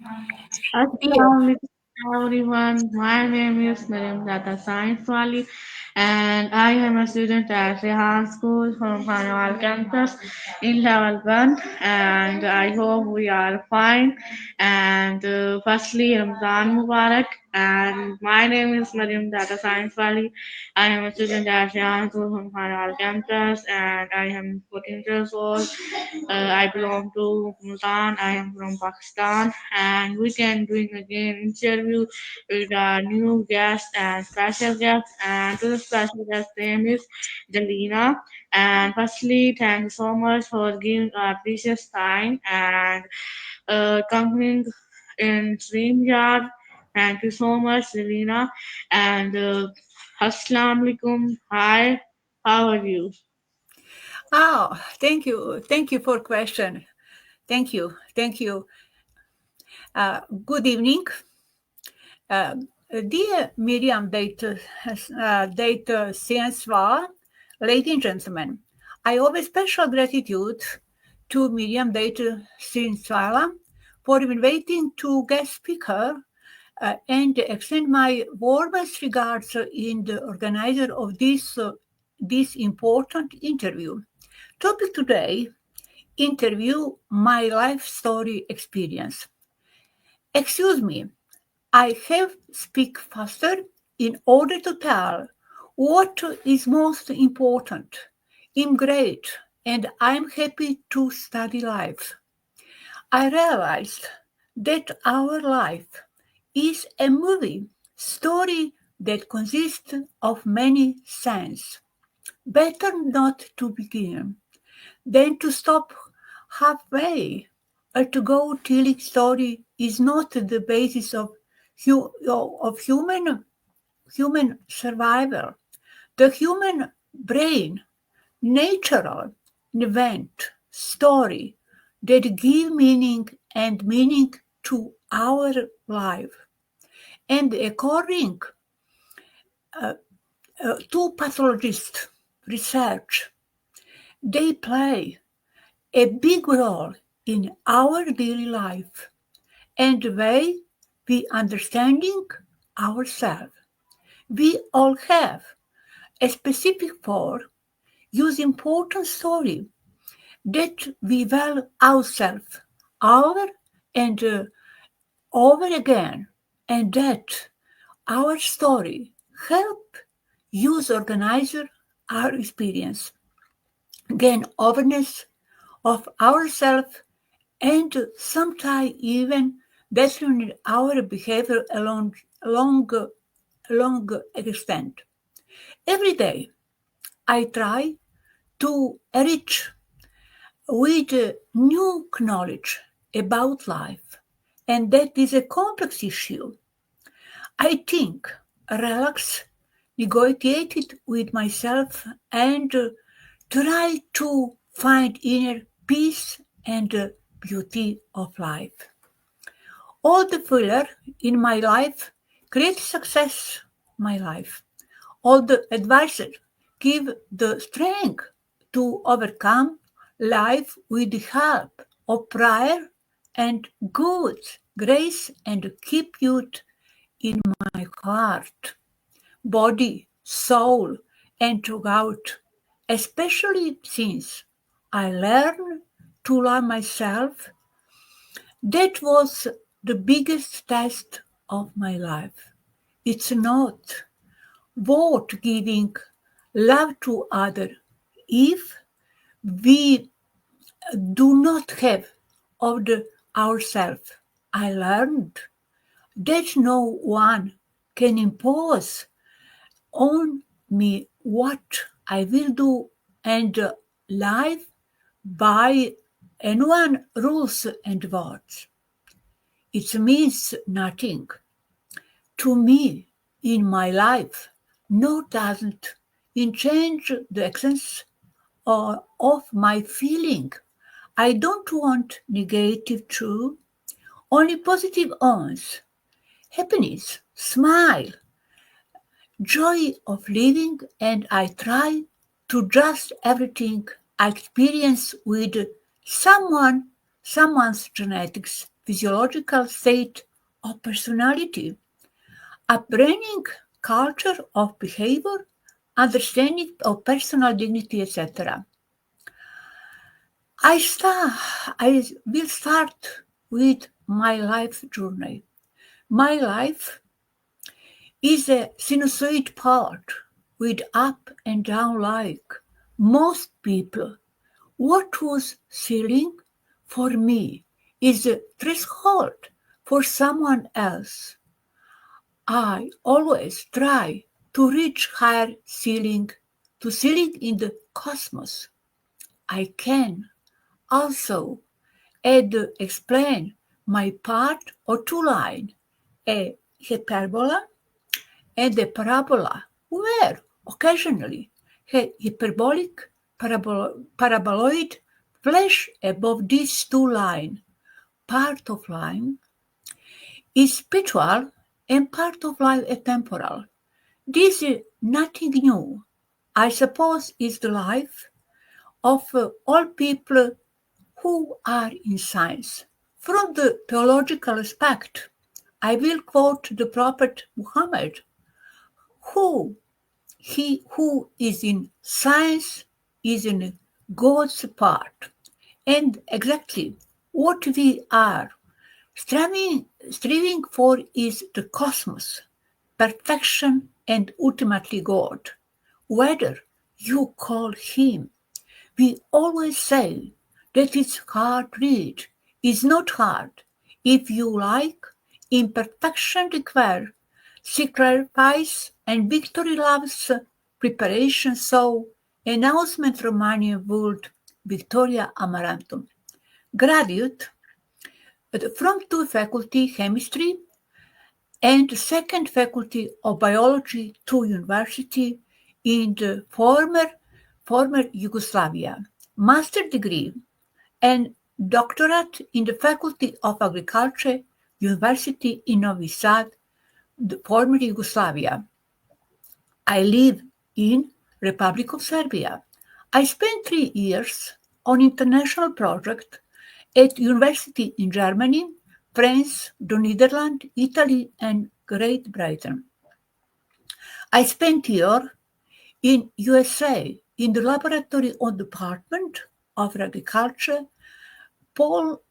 Dear, Assalamualaikum everyone. My name is Maryam Data ScienceWali and I am a student at Rehan School from Khanewal Campus in level 1 and I hope we are fine and firstly Ramzan Mubarak and my name is Maryam Data ScienceWali. I am a student at Rehan School from Khanewal Campus and I am 14 years old. I belong to Multan. I am from Pakistan, and we can doing again interview with our new guest and special guest. And to the special guest name is Jelena. And firstly, thank you so much for giving our precious time and coming in StreamYard. Thank you so much, Jelena. And Assalamu alaikum. Hi, how are you? thank you. Thank you for question. Thank you. Thank you. Good evening. Uh, Dear Miriam, ScienceWali, ladies and gentlemen, I owe a special gratitude to Miriam ScienceWali for inviting to guest speaker and extend my warmest regards in the organizer of this important interview. Topic today: interview my life story experience. Excuse me, I have speak faster in order to tell what is most important. I'm great and I'm happy to study life. I realized that our life is a movie story that consists of many scenes. Better not to begin than to stop halfway or to go till its story is not the basis of human survival. The human brain, natural event, story that give meaning to our life. And according to pathologists research, they play a big role in our daily life and the way we understanding ourselves. We all have a specific for use important story that we well ourselves over and over again, and that our story help use organizer our experience, gain awareness of ourselves, and sometimes even determine our behavior along extent. Every day, I try to enrich with new knowledge about life, and that is a complex issue. I think, relax, negotiated with myself, and try to find inner peace and beauty of life. All the failure in my life create success my life. All the advisor give the strength to overcome life with the help of prayer and good grace and keep youth in my heart, body, soul, and throughout, especially since I learned to love myself. That was the biggest test of my life. It's not worth giving love to others if we do not have of the ourselves. I learned that no one can impose on me what I will do and live by anyone rules and words. It means nothing to me in my life, no doesn't in change the essence of my feeling. I don't want negative true, only positive ones. Happiness, smile, joy of living, and I try to just everything I experience with someone's genetics physiological state of personality, upbringing, culture of behavior, understanding of personal dignity, etc. I will start with my life journey. My life is a sinusoid path with up and down like most people. What was ceiling for me is a threshold for someone else. I always try to reach higher ceiling, to ceiling in the cosmos. I can also add explain my part or two line, a hyperbola and a parabola, where occasionally a hyperbolic paraboloid flash above these two lines. Part of line is spiritual and part of life is temporal. This is nothing new. I suppose is the life of all people who are in science. From the theological aspect, I will quote the Prophet Muhammad, who he who is in science is in God's part, and exactly what we are striving for is the cosmos, perfection, and ultimately God. Whether you call him, we always say that it's hard read. It's not hard. If you like, imperfection requires sacrifice and victory loves preparation. So, announcement Romanian word Victoria Amarantum. Graduate from two faculty chemistry and second faculty of biology to university in the former Yugoslavia. Master degree and doctorate in the faculty of agriculture, University in Novi Sad, the former Yugoslavia. I live in Republic of Serbia. I spent 3 years on international project at university in Germany, France, the Netherlands, Italy, and Great Britain. I spent year in USA in the laboratory on Department of Agriculture, Paul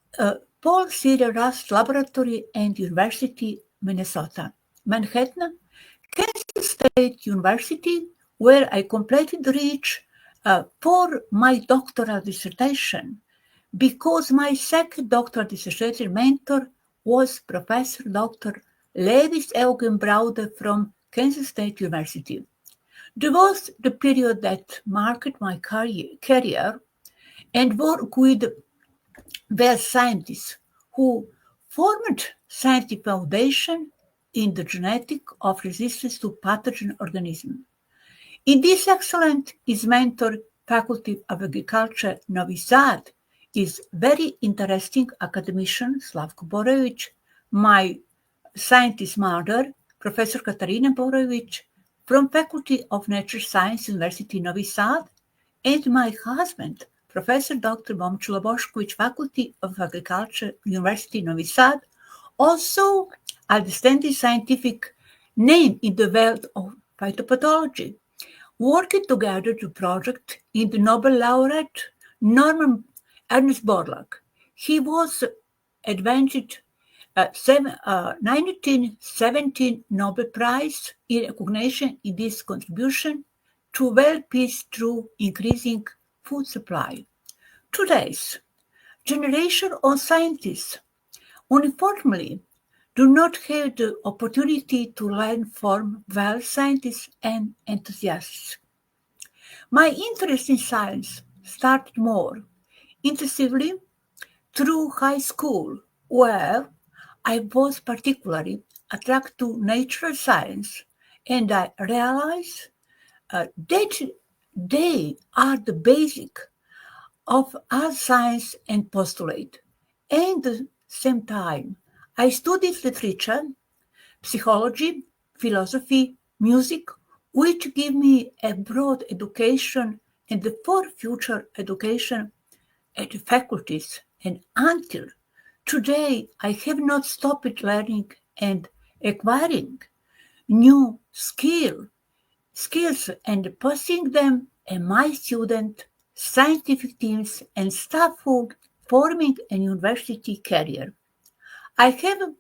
C. Rust Laboratory and University, Minnesota, Manhattan, Kansas State University, where I completed research for my doctoral dissertation, because my second doctoral dissertation mentor was Professor Dr. Lewis Eugen Braude from Kansas State University. There was the period that marked my career and work with were scientists who formed scientific foundation in the genetic of resistance to pathogen organisms. In this excellent is mentor Faculty of Agriculture Novi Sad is very interesting academician Slavko Borovic, my scientist mother, Professor Katarina Borovic, from Faculty of Nature Science, University Novi Sad, and my husband, Professor Dr. Momčilo Bošković, Faculty of Agriculture, University Novi Sad, also outstanding scientific name in the world of phytopathology, working together to project in the Nobel laureate Norman Ernest Borlaug. He was advanced 1917 Nobel Prize in recognition in this contribution to world peace through increasing food supply. Today's generation of scientists uniformly do not have the opportunity to learn from well scientists and enthusiasts. My interest in science started more intensively through high school, where I was particularly attracted to natural science, and I realized that they are the basic of our science and postulate. And at the same time, I studied literature, psychology, philosophy, music, which give me a broad education and for future education at the faculties and until Today, I have not stopped learning and acquiring new skills and passing them and my student, scientific teams and staff who forming a university career. I have a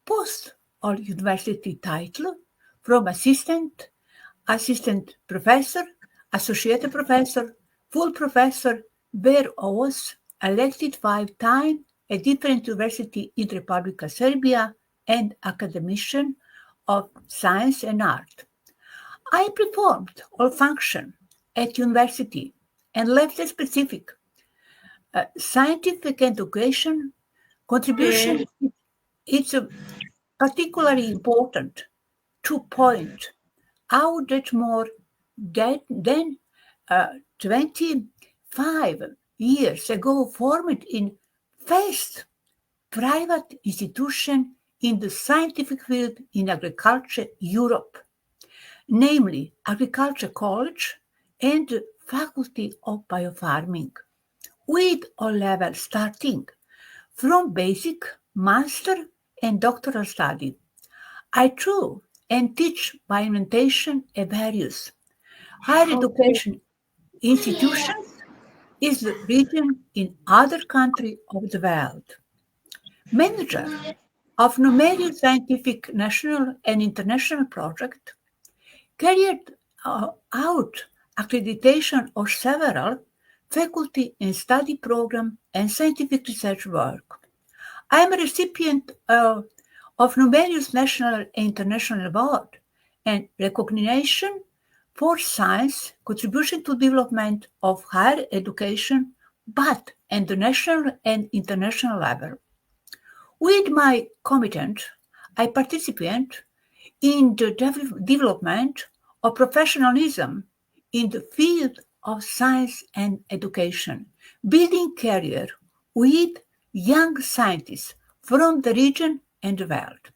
post or university title from assistant professor, associate professor, full professor, where I was elected 5 times at different university in Republic of Serbia and academician of science and art. I performed all function at university and left a specific scientific education contribution. It's particularly important to point out that more than 25 years ago formed in first private institution in the scientific field in agriculture Europe, namely Agriculture College and the Faculty of Biofarming, with all levels starting from basic, master, and doctoral study. I too and teach bioorientation at various higher education institutions is the region in other countries of the world. Manager of numerous scientific national and international projects, carried out accreditation of several faculty and study program and scientific research work. I am a recipient of numerous national and international awards and recognition for science contribution to development of higher education, but at the national and international level. With my commitment, I participate in the development of professionalism in the field of science and education, building career with young scientists from the region and the world.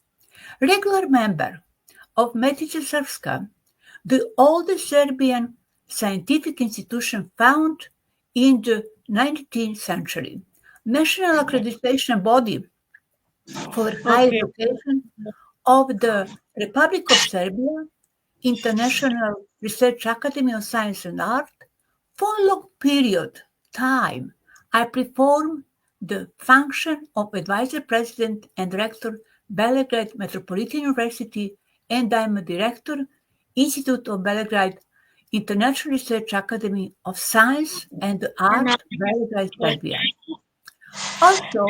Regular member of Medici Srpska, the oldest Serbian scientific institution found in the 19th century, national accreditation body for higher education of the Republic of Serbia, International Research Academy of Science and Art, for a long period time, I performed the function of advisor president and director Belgrade Metropolitan University, and I'm a director Institute of Belgrade International Research Academy of Science and Art, Belgrade, Serbia. Also,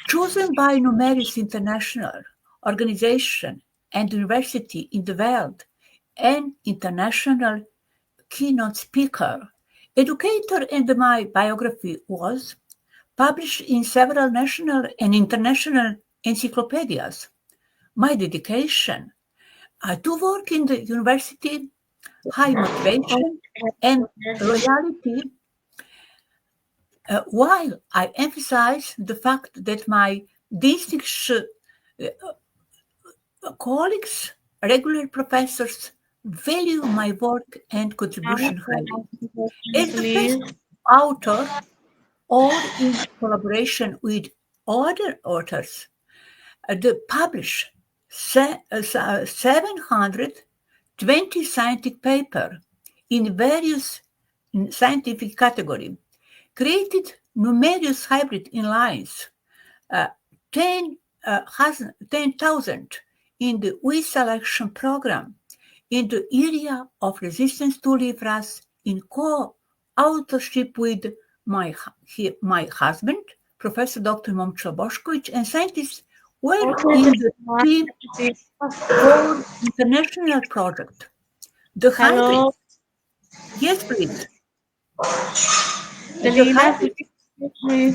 chosen by numerous international organizations and universities in the world, and international keynote speaker, educator, and my biography was published in several national and international encyclopedias. My dedication to work in the university, high motivation, and loyalty, while I emphasize the fact that my distinguished colleagues, regular professors, value my work and contribution highly. As the first author, or in collaboration with other authors, they publish 720 scientific papers in various scientific categories, created numerous hybrid inlines, 10,000 in the WE selection program in the area of resistance to leaf rust in co-authorship with my husband, Professor Dr. Momčilo Bošković, and scientists were in the team for international project. The hybrid, yes, please. The hybrid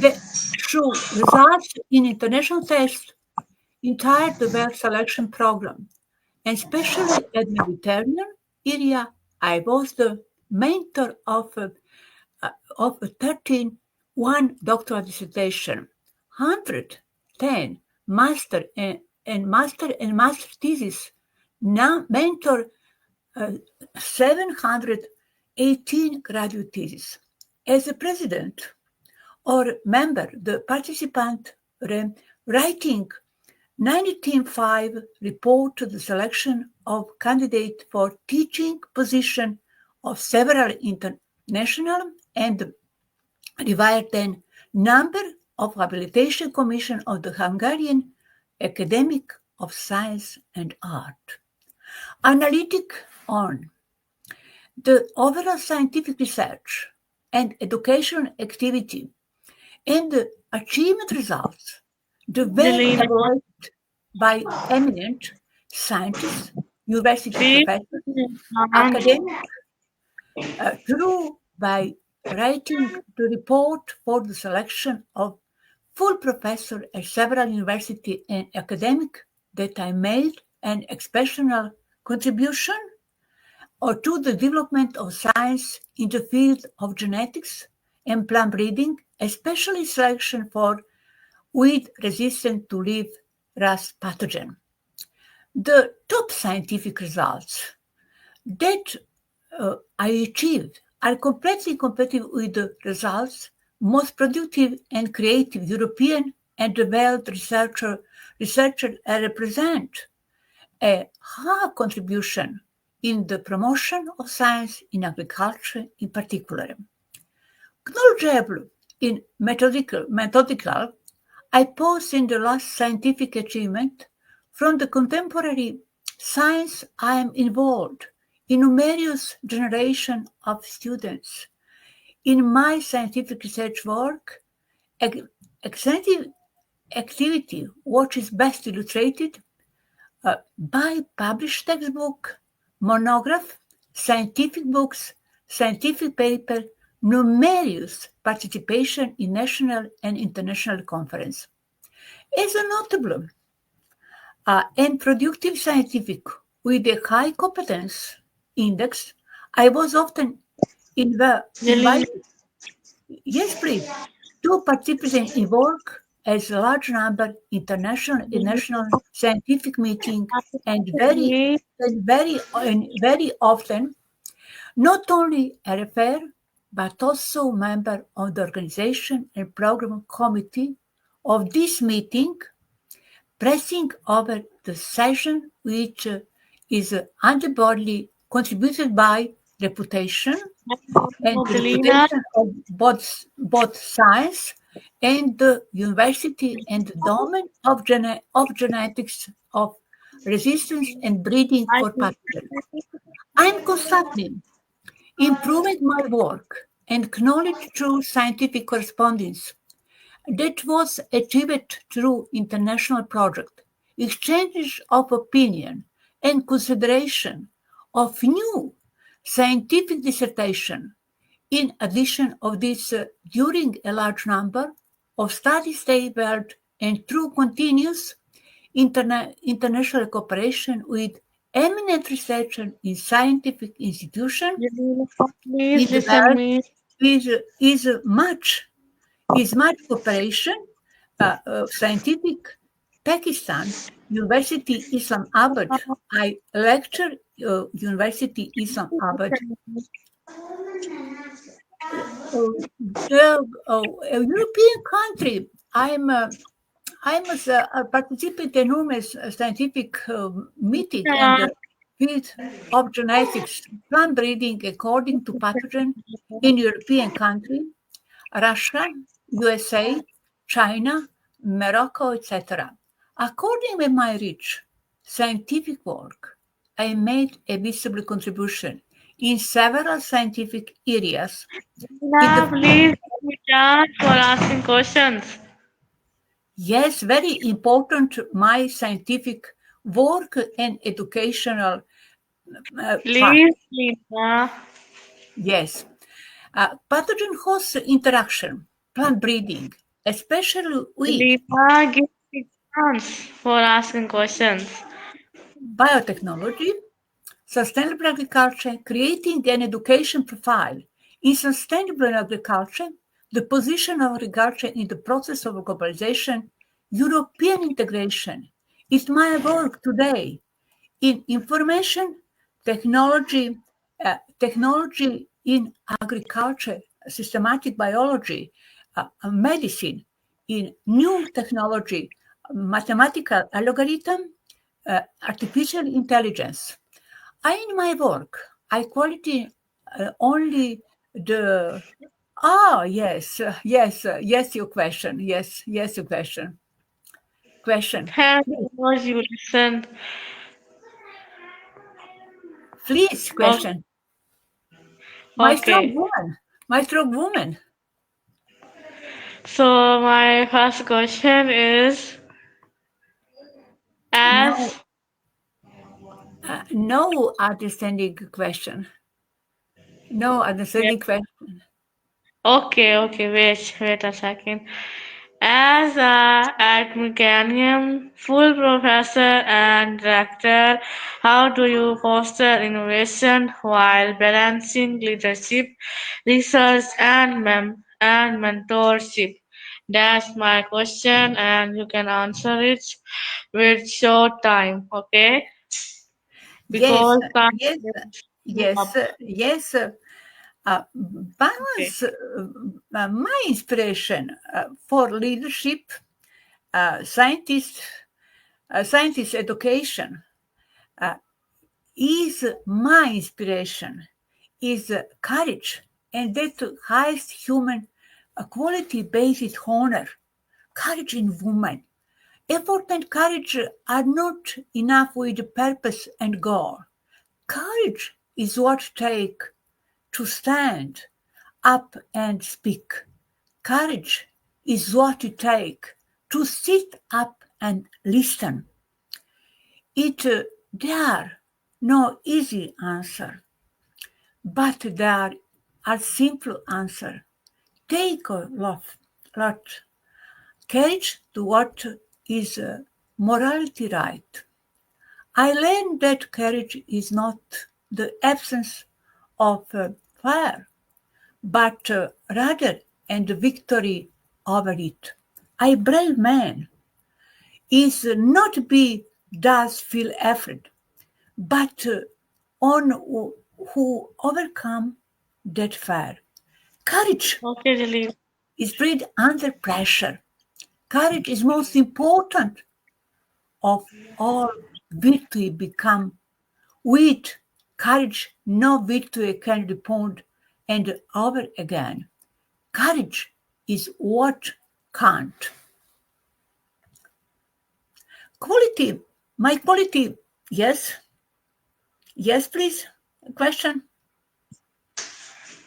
that show results in international tests entire the well selection program, and especially at Mediterranean area, I was the mentor of 13 one doctoral dissertation, 110 master and master thesis, now mentor 718 graduate thesis. As a president or member, the participant writing 1905 report to the selection of candidate for teaching position of several international and required then number of habilitation commission of the Hungarian Academic of Science and Art. Analytic on the overall scientific research and educational activity and the achievement results, the way Jelena, evaluated by eminent scientists, university please. professors, academics, through by writing the report for the selection of full professor at several university and academic that I made an exceptional contribution or to the development of science in the field of genetics and plant breeding, especially selection for weed resistant to leaf rust pathogen. The top scientific results that I achieved are completely compatible with the results most productive and creative European and developed researchers represent a high contribution in the promotion of science in agriculture in particular. Knowledgeable in methodical, I pose in the last scientific achievement from the contemporary science I am involved in numerous generation of students. In my scientific research work, extensive activity which is best illustrated by published textbook, monograph, scientific books, scientific paper, numerous participation in national and international conference. As a notable and productive scientific with a high competence index, I was often invited, yes please, to participate in work as a large number international and national scientific meeting and very often not only a refer but also member of the organization and program committee of this meeting, pressing over the session which is undoubtedly contributed by reputation and the Jelena, reputation of both science and the university and the domain of genetics of resistance and breeding for pathogens. I'm constantly improving my work and acknowledge through scientific correspondence that was achieved through international project, exchanges of opinion and consideration of new scientific dissertation. In addition of this, during a large number of studies they held and through continuous international cooperation with eminent researchers in scientific institutions in please the listen world me. is much cooperation. Scientific Pakistan University Islamabad. I lecture University Islamabad. A European country. I must participate in enormous scientific meeting and field of genetics, plant breeding according to pathogen in European country, Russia, USA, China, Morocco, etc. According to my rich scientific work, I made a visible contribution in several scientific areas. Jelena, please give me chance for asking questions. Yes, very important, my scientific work and educational part. Please, Jelena. Yes. Pathogen-host interaction, plant breeding, especially with Jelena, give me chance for asking questions. biotechnology, sustainable agriculture, creating an education profile. In sustainable agriculture, the position of agriculture in the process of globalization, European integration, is my work today in information technology, technology in agriculture, systematic biology, medicine, in new technology, mathematical algorithm, artificial intelligence. In my work, I quality only the. Yes, your question. Yes, your question. Question. Thank Please, you, much you listen. please Okay. question. My strong Okay. woman. My strong woman. So my first question is, No, as no understanding question. No yeah, understanding question. okay, wait a second. As a academician, full professor and director, how do you foster innovation while balancing leadership, research, and mentorship? That's my question, and you can answer it with short time, okay? Yes, Because time yes, is yes, up. yes. Okay. Balance, my inspiration for leadership, scientist, scientist education is my inspiration, is courage, and that highest human quality-based honor, courage in women. Effort and courage are not enough with purpose and goal. Courage is what take to stand up and speak. Courage is what it takes to sit up and listen. There are no easy answer, but there are simple answer. Take a lot. Courage to what is morality right. I learned that courage is not the absence of fire, but rather and victory over it. A brave man is not be does feel afraid, but on who overcome that fear. Courage Okay, Jaleel. is breed under pressure. Courage is most important of all victory become with courage no victory can be found and over again. Courage is what can't. Quality, my quality, yes, yes, please. Question.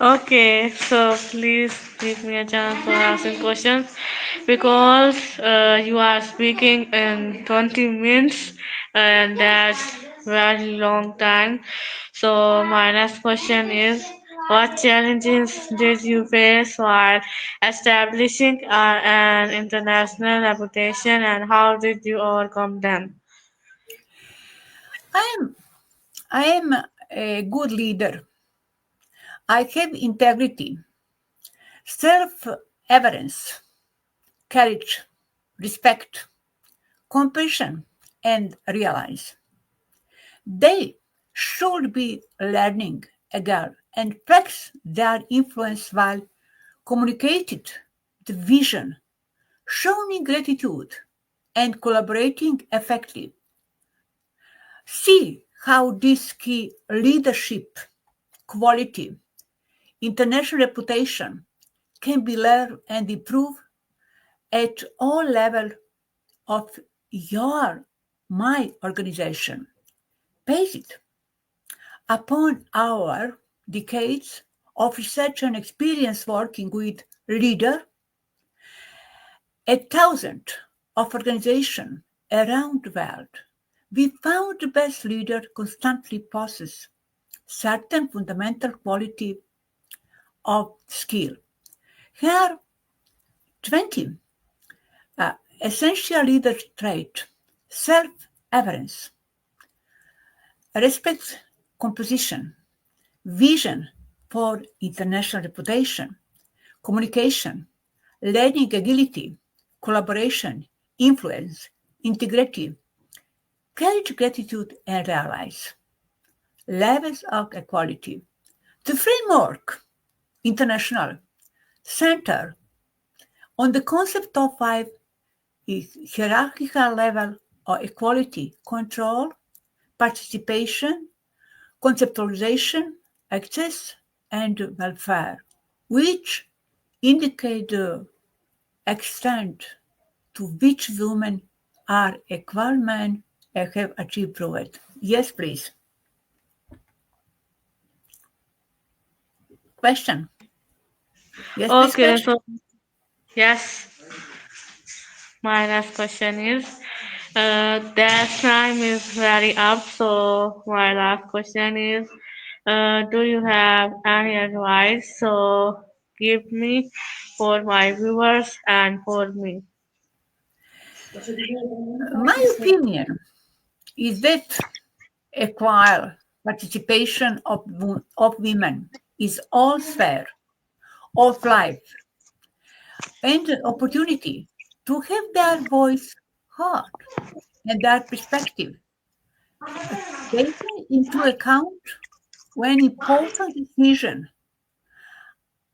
Okay, so please give me a chance for asking questions because you are speaking in 20 minutes and that's very long time. So my next question is, what challenges did you face while establishing an international reputation and how did you overcome them? I am, I am a good leader. I have integrity, self-awareness, courage, respect, compassion, and realize. They should be learning again and practice their influence while communicated the vision, showing gratitude and collaborating effectively. See how this key leadership quality, international reputation can be learned and improved at all levels of my organization. Based upon our decades of research and experience working with leaders, a thousand of organizations around the world, we found the best leader constantly possess certain fundamental quality of skill. Here are 20 essential leader traits: self-awareness, respect composition, vision for international reputation, communication, learning agility, collaboration, influence, integrity, courage, gratitude, and realize. Levels of equality. The framework, international, center On the concept of five is hierarchical level of equality, control, participation, conceptualization, access, and welfare, which indicate the extent to which women are equal men and have achieved it. Yes, please. Question. Yes, please, Okay, question. so yes, my last question is that time is very up, so my last question is do you have any advice? So give me for my viewers and for me. My opinion is that equal participation of women is all sphere of life and the opportunity to have their voice heard and their perspective taken into account when important decisions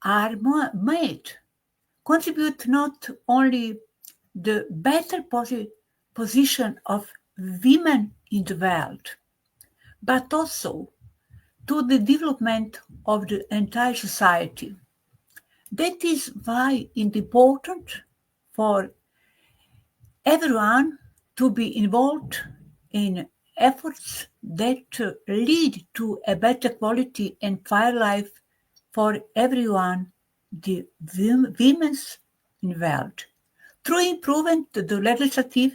are made, contribute not only the better position of women in the world, but also to the development of the entire society. That is why it's important for everyone to be involved in efforts that lead to a better quality and fair life for everyone, the women's in the world. Through improving the legislative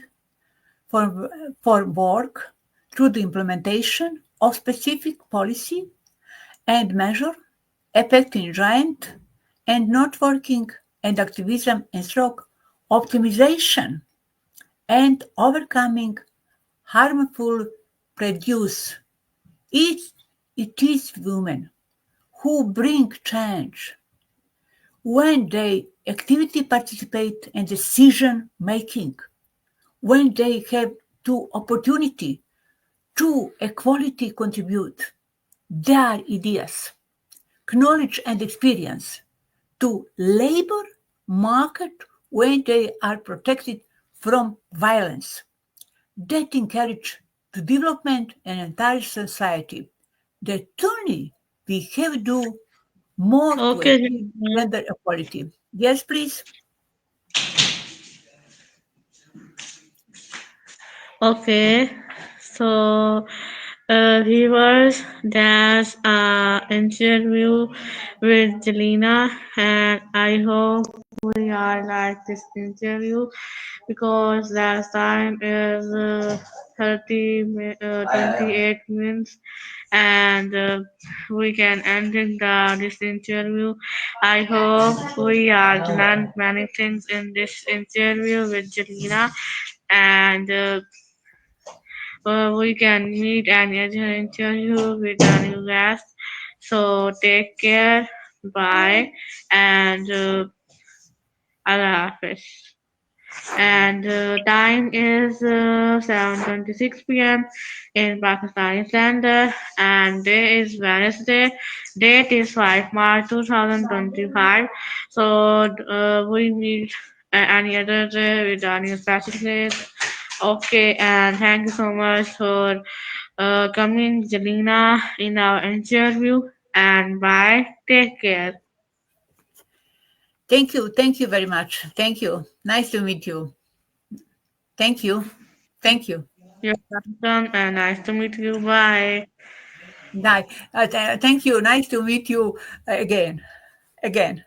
for work, through the implementation of specific policy and measure, affecting giant and networking and activism and stroke optimization and overcoming harmful produce. It, it is women who bring change when they actively participate in decision making, when they have the opportunity to equality contribute their ideas, knowledge and experience to labor market when they are protected from violence. That encourage the development and entire society. That only we have to do more to Okay, achieve gender equality. Yes, please. okay. So, viewers, that's interview with Jelena, and I hope we are like this interview because last time is 28 minutes, and we can end this interview. I hope we are learned many things in this interview with Jelena, and we can meet another interview with a new guest. So take care, bye, and Allah Hafiz. And time is 7:26 p.m. in Pakistani Standard, and day is Wednesday. Date is 5 March 2025. So we meet any other day with any special place. Okay, and thank you so much for coming, Jelena, in our interview. And bye. Take care. Thank you. Thank you very much. Thank you. Nice to meet you. Thank you. Thank you. You're welcome, and nice to meet you. Bye. Thank you. Nice to meet you again. Again.